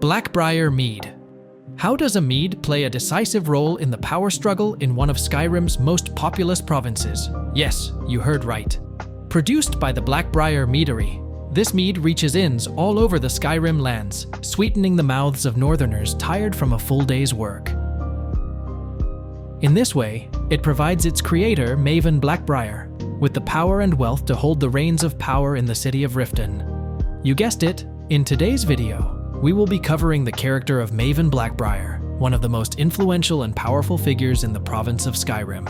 Black-Briar Mead. How does a mead play a decisive role in the power struggle in one of Skyrim's most populous provinces? Yes, you heard right. Produced by the Black-Briar Meadery, this mead reaches inns all over the Skyrim lands, sweetening the mouths of northerners tired from a full day's work. In this way, it provides its creator, Maven Black-Briar, with the power and wealth to hold the reins of power in the city of Riften. You guessed it, in today's video, we will be covering the character of Maven Black-Briar, one of the most influential and powerful figures in the province of Skyrim.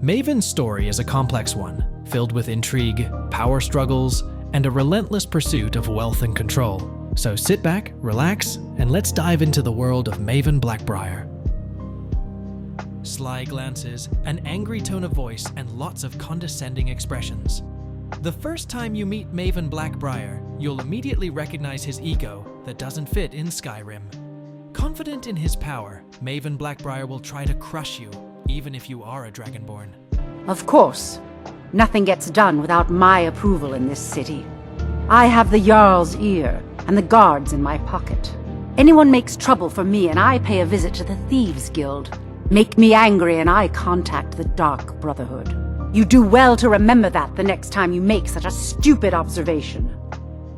Maven's story is a complex one, filled with intrigue, power struggles, and a relentless pursuit of wealth and control. So sit back, relax, and let's dive into the world of Maven Black-Briar. Sly glances, an angry tone of voice, and lots of condescending expressions. The first time you meet Maven Black-Briar, you'll immediately recognize his ego that doesn't fit in Skyrim. Confident in his power, Maven Black-Briar will try to crush you, even if you are a Dragonborn. Of course. Nothing gets done without my approval in this city. I have the Jarl's ear and the guards in my pocket. Anyone makes trouble for me and I pay a visit to the Thieves' Guild. Make me angry and I contact the Dark Brotherhood. You do well to remember that the next time you make such a stupid observation.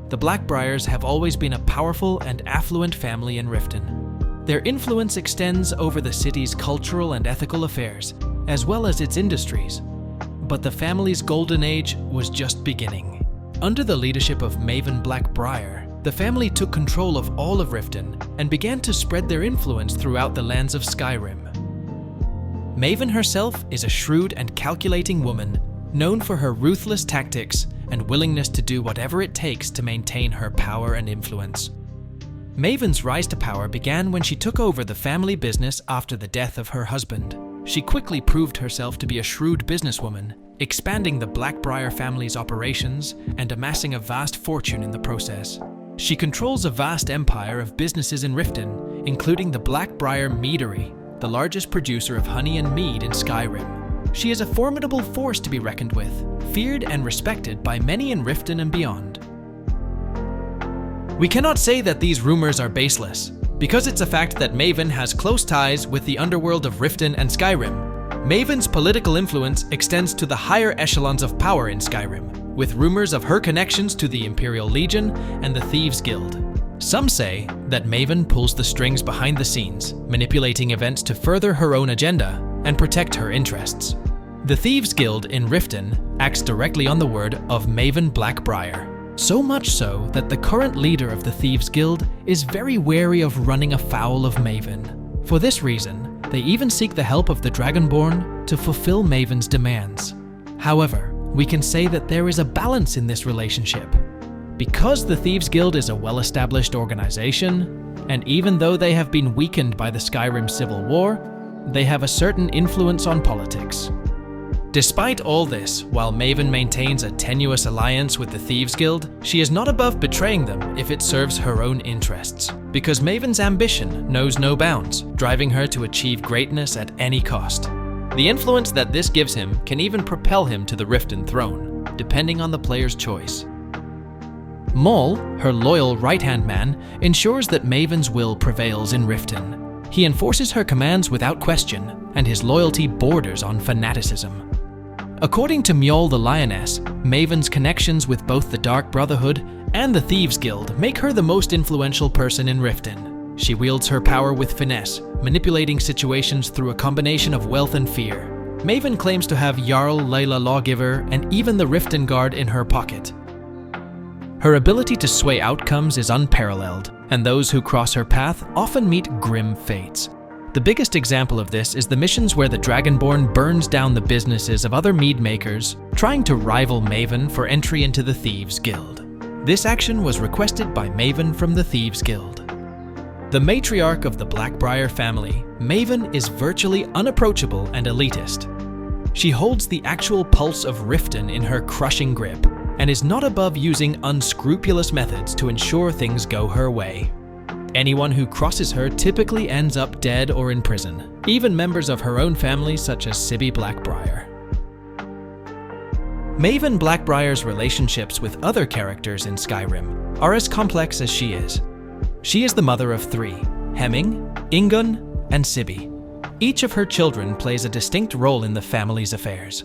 The Black-Briars have always been a powerful and affluent family in Riften. Their influence extends over the city's cultural and ethical affairs, as well as its industries. But the family's golden age was just beginning. Under the leadership of Maven Black-Briar, the family took control of all of Riften and began to spread their influence throughout the lands of Skyrim. Maven herself is a shrewd and calculating woman, known for her ruthless tactics and willingness to do whatever it takes to maintain her power and influence. Maven's rise to power began when she took over the family business after the death of her husband. She quickly proved herself to be a shrewd businesswoman, expanding the Black-Briar family's operations and amassing a vast fortune in the process. She controls a vast empire of businesses in Riften, including the Black-Briar Meadery, the largest producer of honey and mead in Skyrim. She is a formidable force to be reckoned with, feared and respected by many in Riften and beyond. We cannot say that these rumors are baseless, because it's a fact that Maven has close ties with the underworld of Riften and Skyrim. Maven's political influence extends to the higher echelons of power in Skyrim, with rumors of her connections to the Imperial Legion and the Thieves' Guild. Some say that Maven pulls the strings behind the scenes, manipulating events to further her own agenda and protect her interests. The Thieves' Guild in Riften acts directly on the word of Maven Black-Briar. So much so that the current leader of the Thieves' Guild is very wary of running afoul of Maven. For this reason, they even seek the help of the Dragonborn to fulfill Maven's demands. However, we can say that there is a balance in this relationship. Because the Thieves' Guild is a well-established organization, and even though they have been weakened by the Skyrim Civil War, they have a certain influence on politics. Despite all this, while Maven maintains a tenuous alliance with the Thieves' Guild, she is not above betraying them if it serves her own interests. Because Maven's ambition knows no bounds, driving her to achieve greatness at any cost. The influence that this gives him can even propel him to the Riften throne, depending on the player's choice. Maul, her loyal right-hand man, ensures that Maven's will prevails in Riften. He enforces her commands without question, and his loyalty borders on fanaticism. According to Mjol the Lioness, Maven's connections with both the Dark Brotherhood and the Thieves' Guild make her the most influential person in Riften. She wields her power with finesse, manipulating situations through a combination of wealth and fear. Maven claims to have Jarl Layla Lawgiver and even the Riften Guard in her pocket. Her ability to sway outcomes is unparalleled, and those who cross her path often meet grim fates. The biggest example of this is the missions where the Dragonborn burns down the businesses of other mead makers, trying to rival Maven for entry into the Thieves' Guild. This action was requested by Maven from the Thieves' Guild. The matriarch of the Black-Briar family, Maven is virtually unapproachable and elitist. She holds the actual pulse of Riften in her crushing grip, and is not above using unscrupulous methods to ensure things go her way. Anyone who crosses her typically ends up dead or in prison, even members of her own family such as Sibby Black-Briar. Maven Black-Briar's relationships with other characters in Skyrim are as complex as she is. She is the mother of 3, Hemming, Ingun, and Sibi. Each of her children plays a distinct role in the family's affairs.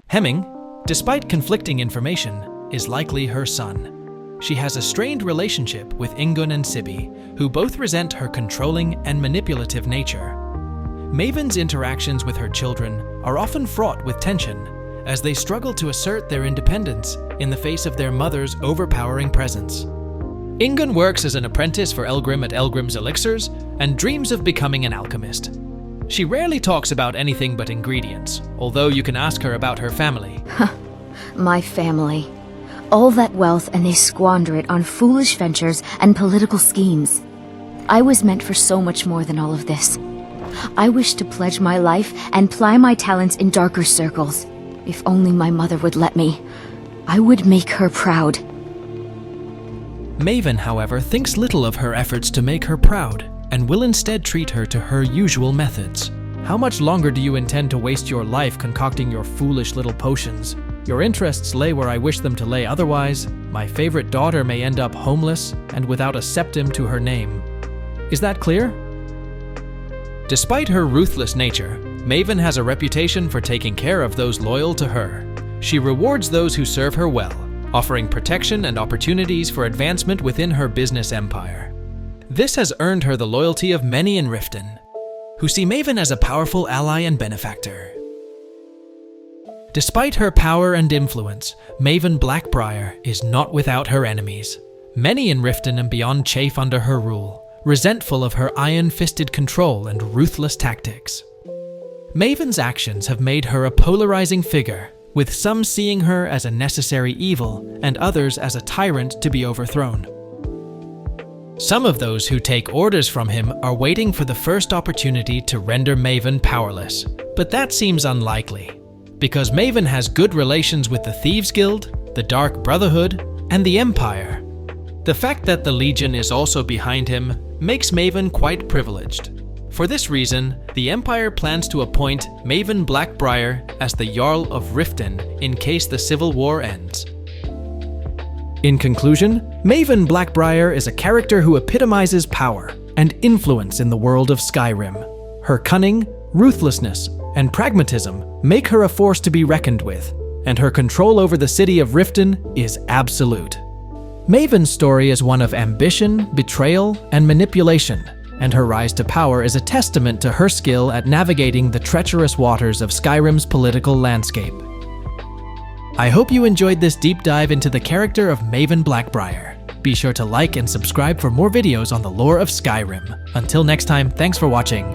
Hemming, despite conflicting information, is likely her son. She has a strained relationship with Ingun and Sibi, who both resent her controlling and manipulative nature. Maven's interactions with her children are often fraught with tension, as they struggle to assert their independence in the face of their mother's overpowering presence. Ingun works as an apprentice for Elgrim at Elgrim's Elixirs and dreams of becoming an alchemist. She rarely talks about anything but ingredients, although you can ask her about her family. My family. All that wealth and they squander it on foolish ventures and political schemes. I was meant for so much more than all of this. I wish to pledge my life and ply my talents in darker circles. If only my mother would let me, I would make her proud. Maven, however, thinks little of her efforts to make her proud and will instead treat her to her usual methods. How much longer do you intend to waste your life concocting your foolish little potions? Your interests lay where I wish them to lay, otherwise, my favorite daughter may end up homeless and without a septim to her name. Is that clear? Despite her ruthless nature, Maven has a reputation for taking care of those loyal to her. She rewards those who serve her well, offering protection and opportunities for advancement within her business empire. This has earned her the loyalty of many in Riften, who see Maven as a powerful ally and benefactor. Despite her power and influence, Maven Black-Briar is not without her enemies. Many in Riften and beyond chafe under her rule, resentful of her iron-fisted control and ruthless tactics. Maven's actions have made her a polarizing figure, with some seeing her as a necessary evil and others as a tyrant to be overthrown. Some of those who take orders from him are waiting for the first opportunity to render Maven powerless, but that seems unlikely, because Maven has good relations with the Thieves Guild, the Dark Brotherhood, and the Empire. The fact that the Legion is also behind him makes Maven quite privileged. For this reason, the Empire plans to appoint Maven Black-Briar as the Jarl of Riften in case the Civil War ends. In conclusion, Maven Black-Briar is a character who epitomizes power and influence in the world of Skyrim. Her cunning, ruthlessness, and pragmatism make her a force to be reckoned with, and her control over the city of Riften is absolute. Maven's story is one of ambition, betrayal, and manipulation, and her rise to power is a testament to her skill at navigating the treacherous waters of Skyrim's political landscape. I hope you enjoyed this deep dive into the character of Maven Black-Briar. Be sure to like and subscribe for more videos on the lore of Skyrim. Until next time, thanks for watching.